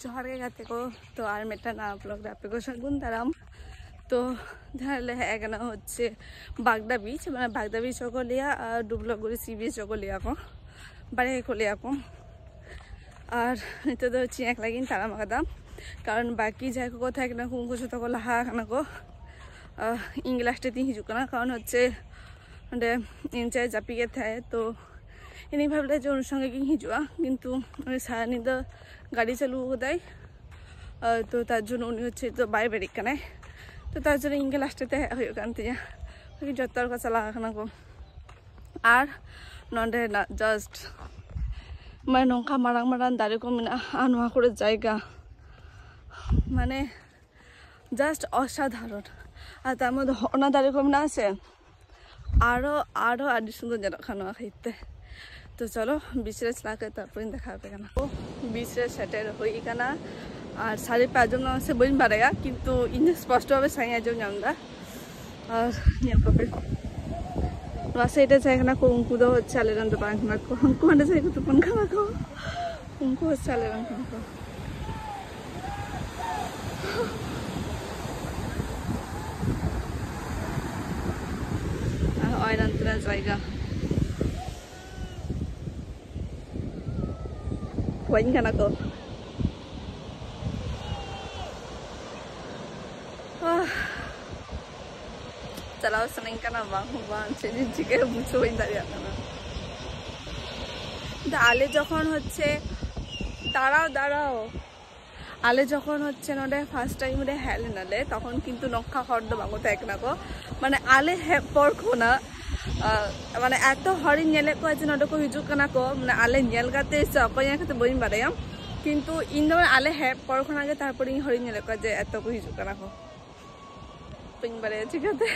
जोहार के गाते को तो आर मेटा ना ब्लॉग आपे को सगुन दाराम तो তাহলে এখানে হচ্ছে বাগদা বিচ মানে বাগদা বিচ को लिया और डुबलागुड़ी सी बीच को लिया को बारे को लिया को और नितो तो चियाक लगिन ताराम कदम कारण बाकी जाय को कोथा किना कुंकु छतो को लाहा खाना को इंग्लिश তে তি হিজু কানা কারণ হচ্ছে মানে ইনচার্জ জাপিকে থাকে তো ইনি ভাবলে যে ওর সঙ্গে কি হিজুয়া কিন্তু মানে সারানি তো গাড়ি চালু দেয় তো তার জন্য উনি হচ্ছে তো বাইরে বেরিক কানে तो तार इंगे लास्टे हुई जतर को चला को और नोडे ना जस्ट मैं नौका मारांग मारांग दारे को मिना आनुआ करे जायगा माने जस्ट असाधारण और तार मध्य ओना दारे को मिना आछे आरो आरो आदि सुंदर जाना खाना खाइते तो चलो बीचरे चलाके तारपर देखा पेगाना ओ बीचरे सेटेल हुई काना और सारे पाजम ना से बन बारेगा किंतु इन स्पष्ट भावे साई आजम नामदा और ये पापे वासे এটা জায়গা কো উনকু দো চালে রান তো পাঙ্ক না কো উনকু আন্ডা জায়গা তো পাঙ্ক না কো উনকু চালে রান কো আর আয়রান তোরা জায়গা কোইন কানা কো चलाओ सनंग ना बांग सेदिन থেকে বুঝতে হই দাঁড়িয়ে আপনারা আলে যখন হচ্ছে দাঁড়াও দাঁড়াও আলে যখন হচ্ছে নডে ফার্স্ট টাইম রে হেলে নালে তখন কিন্তু নখা খর্দ বাঙ্গতে এক না গো মানে আলে হে পরখো না মানে এত হরি নেলে কো যে নডে কো হিজু কানা কো মানে আলে নেল গাতে সকয়া খেতে বইন বাড়ায়াম কিন্তু ইন্দো আলে হে পরখো না আগে তারপরে হরি নেলে কো যে এত কো হিজু কানা কো পিং বাড়ে ঠিক আছে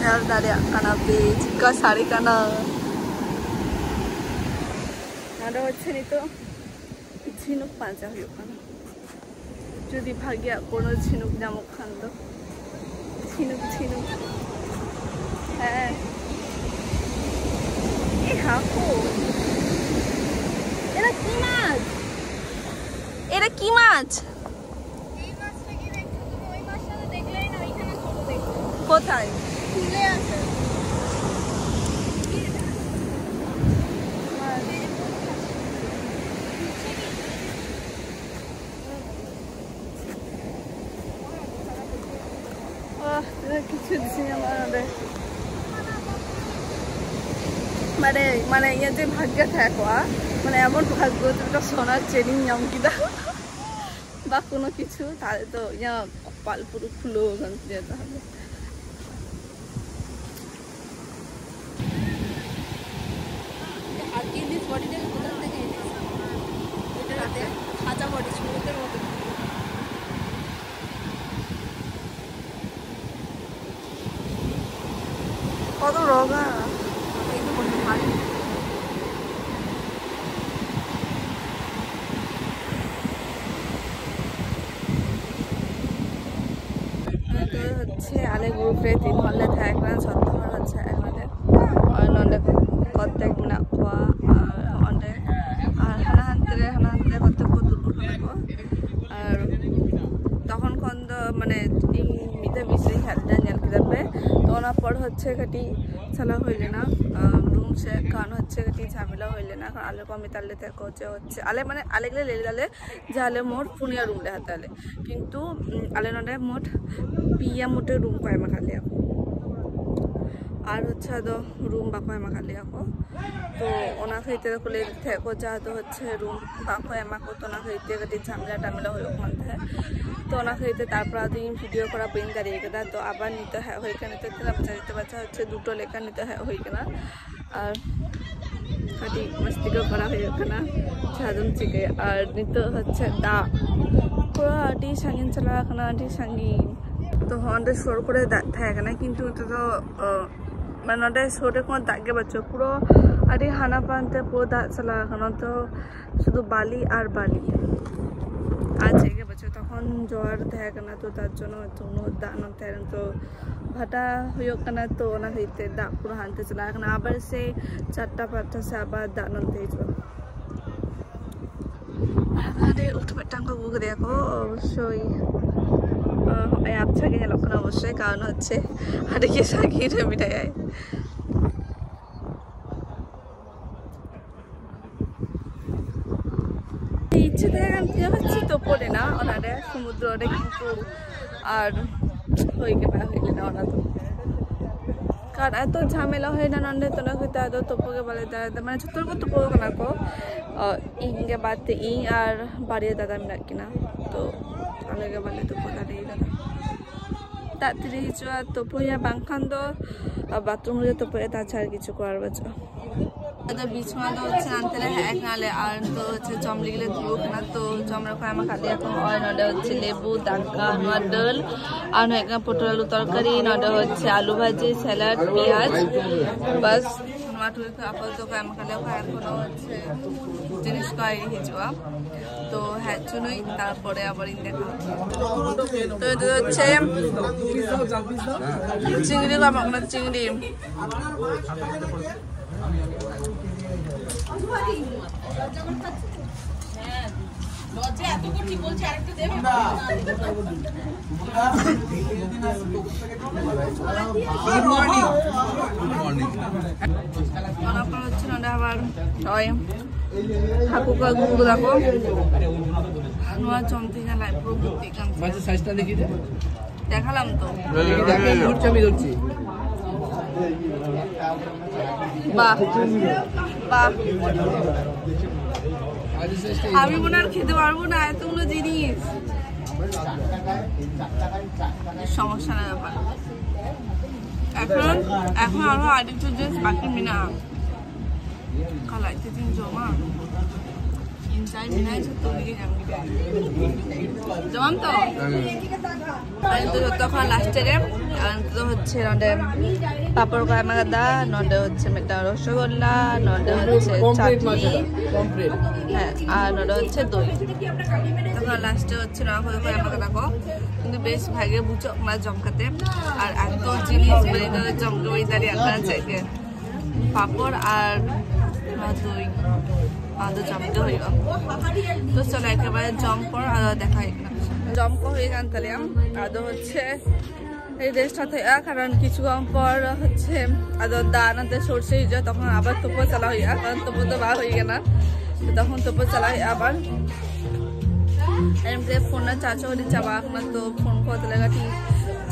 यार दारिया काना बीच का साड़ी काना नाडा হচ্ছে নি তো ঝিনুক পাঁচা হইও কানা যদি ভাগিয়া কোন ঝিনুক নামক খান্দ ঝিনুক ঝিনুক হ্যাঁ এই হাকো এরা কি মাছ এরা কি মাছ এই মাছটা কি দেখো তুমি ওই মাছটা তো দেখলেই না ওইখানে ছোট দেখো কোথায় খুলে আছে কিছু দিছি আমাদের মানে মানে ये যে ভাগ্য থাকোয়া মানে এমন ভাগ্য যেটা সোনার চেনি নাম কিদা বা কোনো কিছু তাহলে তো ইয়া কপাল পুরো খুলো গান যেতে হবে আর এই দিস বডিটা কোথা থেকে এনেছে এটা রাতে খাঁচা বডি সমুদ্রের মতো কত রোগা आले ग्रुप रे 3 हल्ले था एक ना सत्ता हर अच्छा है वाले और नंदे कत्तेक ना हुआ और अंदे और हना हंतरे कत्तेक को दूर को और তখন কোন মানে এই মিতে বিসে হেলটা নেল কিদাবে তো ওনা পর হচ্ছে কাটি চলা হইলে না রুম সে কান হচ্ছে কাটি ঝামেলা হইলে না কারণ আলে কমে তালে তে কোচে হচ্ছে আলে মানে আলেগলে লেলে দালে জালে মোট পুনিয়া রুম লে হাতালে কিন্তু আলে নডে মোট পিয়া মোটে রুম পায় মাখালে আর হচ্ছে তো রুম বাকয় মাখালে আকো তো ওনা খাইতে কোলে থেকো যা তো হচ্ছে রুম বাকয় মাকো তো না খাইতে কাটি ঝামেলা টামেলা হইও মানতে তো ওনা খাইতে তারপর দিন ভিডিও করা বেন দাঁড়িয়ে গেদা তো আবার নিতে হয় হইখানে তো বাচ্চা হচ্ছে দুটো লেখা নিতে হয় হইখানা আর কাটি মস্তিকে করা হইখানা সাধন চিকে আর নিতে হচ্ছে দা পুরো আটি সাঙ্গিন চলা খানা আটি সাঙ্গিন তো হন্ডে শোর করে থাকে না কিন্তু তো মানে ওটা শোরে কোনো দাগে বাচ্চা পুরো আটি হানা পানতে পুরো দা চলা খানা তো শুধু বালি আর বালি আছে গে বাচ্চা তখন ᱛᱚᱠᱷᱚᱱ ᱡᱚᱣᱟᱨ ᱛᱟᱦᱮᱸ ᱠᱟᱱᱟ ᱛᱚ ᱛᱟᱨ ᱡᱚᱱᱱᱚ ᱦᱚᱭᱛᱚ ᱩᱱᱟᱹᱜ ᱫᱟᱜ ᱱᱚᱛᱮ ᱨᱮ ᱛᱚ ᱵᱷᱟᱴᱟ ᱦᱩᱭᱩᱜ ᱠᱟᱱᱟ ᱛᱚ ᱚᱱᱟ ᱠᱷᱟᱹᱛᱤᱨ ᱛᱮ ᱫᱟᱜ ᱯᱩᱨᱟᱹ ᱦᱟᱱᱛᱮ ᱪᱟᱞᱟᱣ ᱠᱟᱱᱟ ᱟᱵᱟᱨ ᱥᱮ 4টা 5টা ᱥᱮ ᱟᱵᱟᱨ ᱫᱟᱜ ᱱᱚᱛᱮ ᱦᱤᱡᱩᱜᱼᱟ ᱟᱨ ᱩᱴᱷ ᱢᱤᱫᱴᱟᱝ ᱠᱚ ᱟᱹᱜᱩ ᱠᱮᱫᱮᱭᱟ ᱠᱚ অবশ্যই আবছা গে ᱧᱮᱞᱚᱜ ᱠᱟᱱᱟ অবশ্যই কারণ হচ্ছে আরে কি সাগিয়ে রে মিটাই ইচ্ছে থাকে আমি হচ্ছে তো পড়ে না ওনারে সমুদ্রে কিন্তু আর হয়ে গে বা হইলে না ওনা তো কারণ এত ঝামেলা হয় না নন্ডে তো না হইতে এত তোপকে বলে দাদা মানে ছোটর কত পড়ো না কো ইংগে বাতে ই আর বাড়িয়ে দাদা মিনা কিনা তো আলাদা বলে তো পড়া দেই দাদা তাড়াতাড়ি হিজুয়া তোপয়া বাংখান দো বাথরুম রে তোপয়া তাছাড়া কিছু করার বাঁচো ada bisma do hচ্ছে আনতেলে এক নালে আর তো হচ্ছে জমলি গেলে ধুলো না তো জমরা কয় আমার খালি এখন হয় নডা হচ্ছে লেবু দাগা নডল আর একটা পটল আলু তরকারি নডা হচ্ছে আলু ভাজি স্যালাড পেঁয়াজ বাস মাটুই আপাতত কয় আমার খালি এখন হচ্ছে জিনিস কয় হিজুয়া তো হ্যাঁ জন্যই তারপরে আবার দেখা তো এটা হচ্ছে চিংড়ি আমার চিংড়ি দেখালাম তো বাহ বাহ আমি মনে আর খেতে পারবো না এতগুলো জিনিস সমস্যা না ব্যাপার এখন আরো আরেকটু জিনিস বাকি মিনা কালাইতে দিন জমা 인자이 미나이 저쪽이 그냥 জমান তো আর তো তখন লাস্টে তো হচ্ছে নডে পাপড় কয় মাগাদা নডে হচ্ছে মেটা রসগোল্লা নডে হচ্ছে চাটনি হ্যাঁ আর নডে হচ্ছে দই তখন লাস্টে হচ্ছে না কয় মাগাদা কো কিন্তু বেশ ভাগে বুঝো আমরা জমকাতে আর এত জিনিস মানে জমকে ওই দাঁড়িয়ে আনতে আছে পাপড় আর দই আদৌ জমতে হইব তো চলো একেবারে জম পর আদৌ দেখা জম হয়ে গান তাহলে আদৌ হচ্ছে এই দেশটাতে কারণ কিছুক্ষণ পর হচ্ছে আদৌ দানাতে সরষে হয়ে যায় তখন আবার তোপো চালা হইয়া কারণ তোপো তো বা হয়ে গেল তখন তোপো চালা আবার এমনি ফোনটা চার্জ করে যাবা আপনার তো ফোন করতে লাগা ঠিক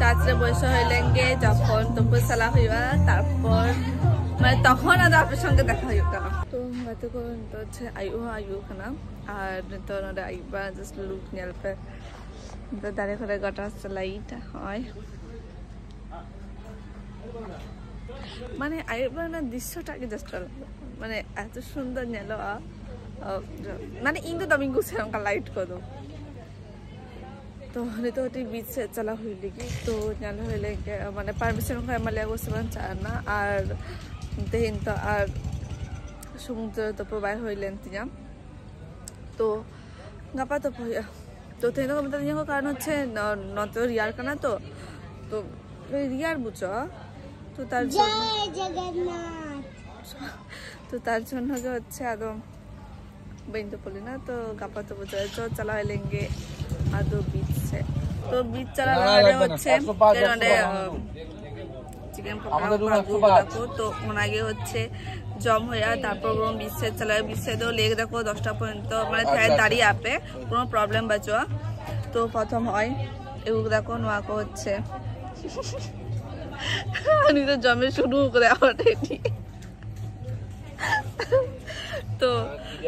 চার্জে বসে হইলেঙ্গে যখন তোপো চালা হইবা তারপর মানে তখন আর আপনার সঙ্গে দেখা হইব কেন তো gatu ko hচ্ছে ayu kana আর তো নডা আইবা জাস্ট লুক নেলপে তো দাঁড়ে করে গটা লাইট হয় মানে আইবা না দৃশ্যটাকে জাস্ট মানে এত সুন্দর নেলো মানে ইন্দু দমিঙ্গু সেরকম লাইট করো তো নিতো বিচ চলা হইলে কি তো নেলো হইলে মানে পারমিশন করে মালিয়া গোসবান চায় না আর তেহিন তো আর সমুদ্র তো বাইর হইলেন তিনা তো গাপা তো তো তেহিন তো নিয়ে কারণ হচ্ছে নত রিয়ার কানা তো তো রিয়ার বুঝ তো তার তো তার জন্য যে হচ্ছে একদম বইন তো বলি না তো গাপা তো বুঝ চলা হইলেঙ্গে আদৌ বিচ তো বিচ চালানো হচ্ছে চিকেন পকোড়া তো ওনাকে হচ্ছে জম হইয়া তারপর বিচ্ছেদ চালায় বিচ্ছেদও লেগে দেখো 10টা পর্যন্ত মানে দাঁড়িয়ে আপে কোনো প্রবলেম বাঁচো তো প্রথম হয় এগুলো দেখো নোয়াকো হচ্ছে আমি তো জমে শুরু করে আমার তো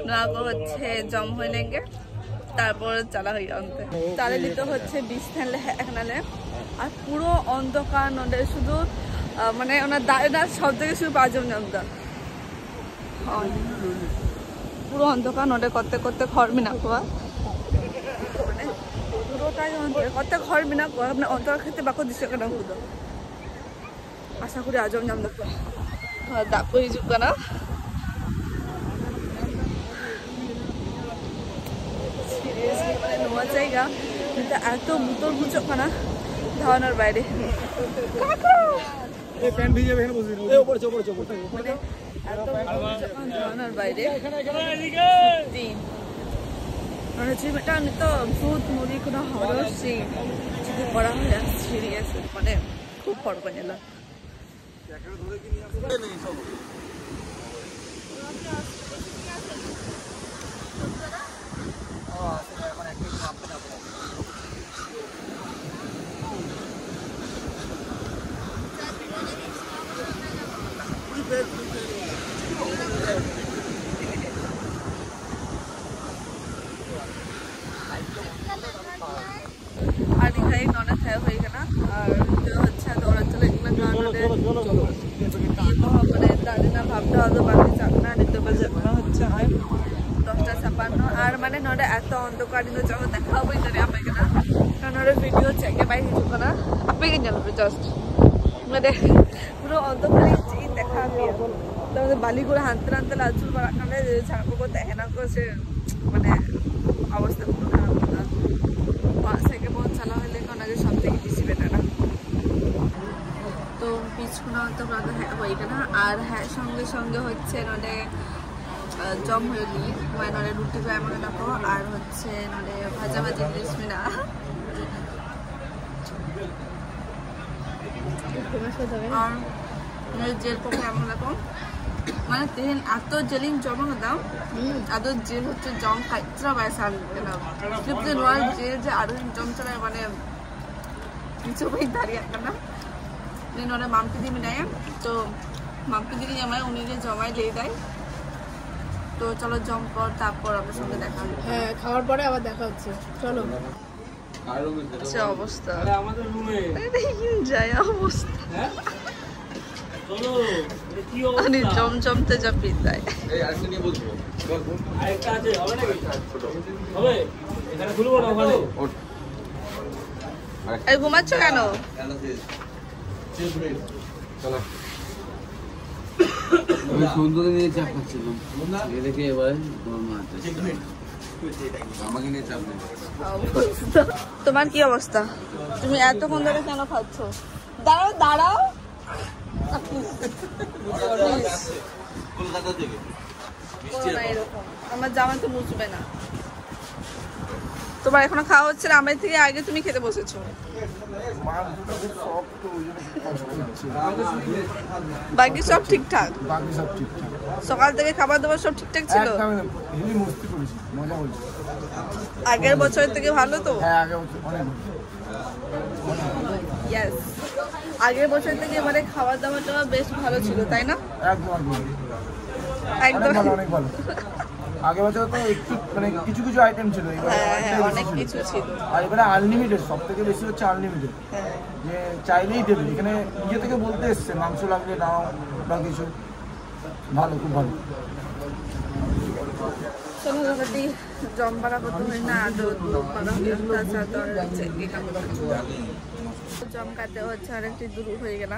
নোয়াকো হচ্ছে জম হইলেঙ্গে তারপর চালা হইয়া আনতে তাহলে দিতে হচ্ছে বিষ থাকলে একনালে আর পুরো অন্ধকার নদে শুধু মানে ওনার দাঁড়িয়ে সব থেকে শুধু পাঁচজন অন্ধকার পুরো অন্ধকার নদে করতে করতে ঘর মিনা কোয়া মানে পুরোটাই করতে ঘর মিনা কোয়া আপনার অন্ধকার ক্ষেত্রে বাকো দৃশ্য কেন খুদো আশা করি আজম জাম দেখো দাপো হিজুক না সিরিয়াসলি মানে নোয়া জায়গা কিন্তু এত বুতর বুঝো না ধারণার বাইরে ধারণার বাইরে এটা তো ভূত মুড়ি কোনো হরর সিন যদি করা হয় সিরিয়াস মানে খুব ফরক নিল আর দীঘায় ননে খাওয়া হয়ে গেল আর হচ্ছে দৌড়াচ্ছিল মানে দাদিনা ভাবটা হয়তো বাকি চাকনা নিতে পারছে মনে হচ্ছে হয় 10:56 আর মানে নরে এত অন্ধকার কিন্তু যখন দেখা হবো জানি আমাকে না কারণ ওর ভিডিও চেকে পাই কিছু না আপনি জানবে জাস্ট মানে পুরো অন্ধকারে দেখা আমি তাহলে বালি করে হানতে হানতে লাচুর বাড়াখানে ঝাড়পো করতে হেনা করছে মানে অবস্থা খুব খারাপ হতো থেকে বহুত চালা হলে ওনাকে সব থেকে বেশি বেটার তো পিছুনা তো প্রায় হ্যাঁ হয়ে গেল আর হ্যাঁ সঙ্গে সঙ্গে হচ্ছে নলে জম হয়ে গেলি মানে নলে রুটি পায় আমাকে দেখো আর হচ্ছে নলে ভাজা ভাজি ক্রিসমিনা আর জেল পক্ষে এমন দেখো মানে তেহেন এত জেলিং জমা দাম এত জেল হচ্ছে জম খাইছরা বাইসান কিন্তু নোয়ার জেল যে আরো জম চলে মানে কিছু ভাই দাঁড়িয়ে না నేను ওরা মামকে দিয়ে মিলাই তো মামকে দিয়ে জামাই উনি যে জমাই দিয়ে দেয় তো চলো জম পর তারপর আমার সঙ্গে দেখা হবে হ্যাঁ খাওয়ার পরে আবার দেখা হচ্ছে চলো আচ্ছা অবস্থা আমাদের রুমে যায় অবস্থা চলো কি অবস্থা জমজমতে যা পিতায় এই আরেকটা নিয়ে বলবো আরেকটা আছে হবে নাকি হবে এখানে খুলবো না ওখানে এই ঘুমাচ্ছ কেন চলো আমি সুন্দর নিয়ে চাপ খাচ্ছিলাম দেখে এবার আমাকে নিয়ে চাপ নেই তোমার কি অবস্থা তুমি এতক্ষণ ধরে কেন খাচ্ছ দাঁড়াও দাঁড়াও কলকাতা থেকে আমার জামা তো মুছবে না তোমার এখনো খাওয়া হচ্ছে না আমার থেকে আগে তুমি খেতে বসেছো বাকি সব ঠিকঠাক সকাল থেকে খাবার দাবার সব ঠিকঠাক ছিল আগের বছর থেকে ভালো তো ইয়েস আগের বছর থেকে মানে খাবার দাবারটা বেশ ভালো ছিল তাই না একদম অনেক ভালো আগের বছর তো একটু মানে কিছু কিছু আইটেম ছিল অনেক কিছু ছিল আর এবারে আনলিমিটেড সব থেকে বেশি হচ্ছে আনলিমিটেড যে চাইলেই দেবে এখানে নিজে থেকে বলতে এসছে মাংস লাগলে নাও বা কিছু ভালো খুব ভালো জমপাড়া করতে হয় না জমকাতে হচ্ছে অনেকটি দূর হয়ে গেল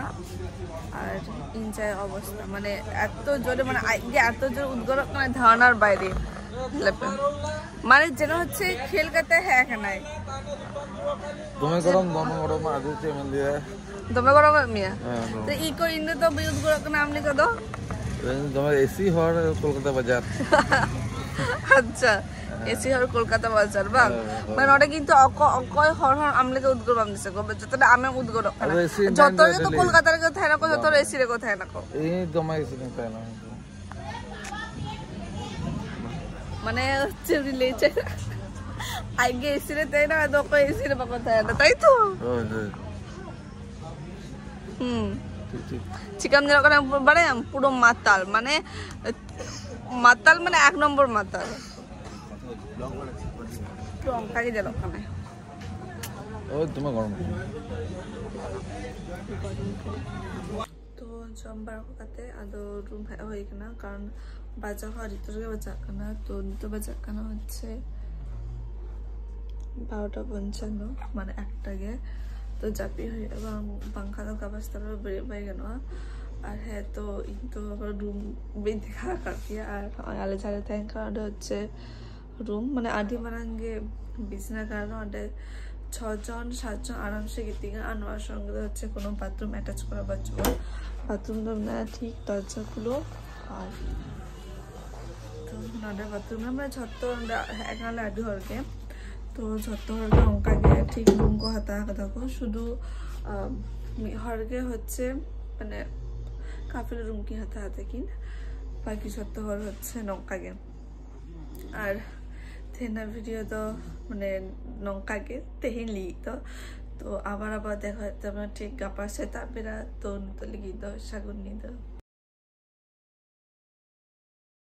আর ইনচায় অবস্থা মানে এত জোরে মানে এত জোরে উদ্গরক মানে ধারণার বাইরে মানে যেন হচ্ছে খেল করতে হ্যাঁ নাই দমে গরম আদুতে মন্দিরে দমে গরম মিয়া তো ই কো ইন্দে তো উদ্গরক নাম নি কদো দমে এসি হর কলকাতা বাজার আচ্ছা এসি হর কলকাতা বাজার বা মানে ওটা কিন্তু অকয় হর হর আমলেকে উদ্গর বাম দিছে যতটা আমি উদ্গর যতরে তো কলকাতার কথা থাকে না যতর এসি রে কথা থাকে না এই দমে এসি না তাই না মানে হচ্ছে রিলেটে আগে এসি রে তাই না তো কই এসি রে কথা থাকে না তাই তো চিকেন যেরকম বাড়ে পুরো মাতাল মানে এক নম্বর মাতাল লঙ্কাকে দিল ওখানে তো জম্বার কাতে আদৌ রুম হয়ে কিনা কারণ বাজা হওয়ার ঋতুকে বাজাক না তো ঋতু বাজাক কেন হচ্ছে 12:55 মানে একটাকে তো জাপি হয়ে এবং পাঙ্খা তো কাবাস্তার বেড়ে পাই গেল আর হ্যাঁ তো কিন্তু রুম বেঁধে খাওয়া কাটিয়ে আর আলে ছাড়ে থ্যাংক কারণে হচ্ছে রুম মানে আধি মারাঙ্গে বিছনা কারণে 6জন 7জন আরামসে গিয়ে আর নোয়ার সঙ্গে হচ্ছে কোনো বাথরুম অ্যাটাচ করা পারছো বাথরুম ঠিক দরজাগুলো আর তো নটা বাথরুম আমরা ঝত্ত একালে আদি হরকে তো ঝত্ত হরকে অঙ্কাকে ঠিক রুম কো হাতা থাকো শুধু হরকে হচ্ছে মানে কাফের রুম কি হাতে হাতে কিন বাকি ঝত্ত হর হচ্ছে নঙ্কাকে আর থেনা ভিডিও তো মানে নঙ্কাকে তেহিলি তো আবার দেখা হচ্ছে ঠিক গাপাসে তাপেরা তো লিখিত সাগুন নিত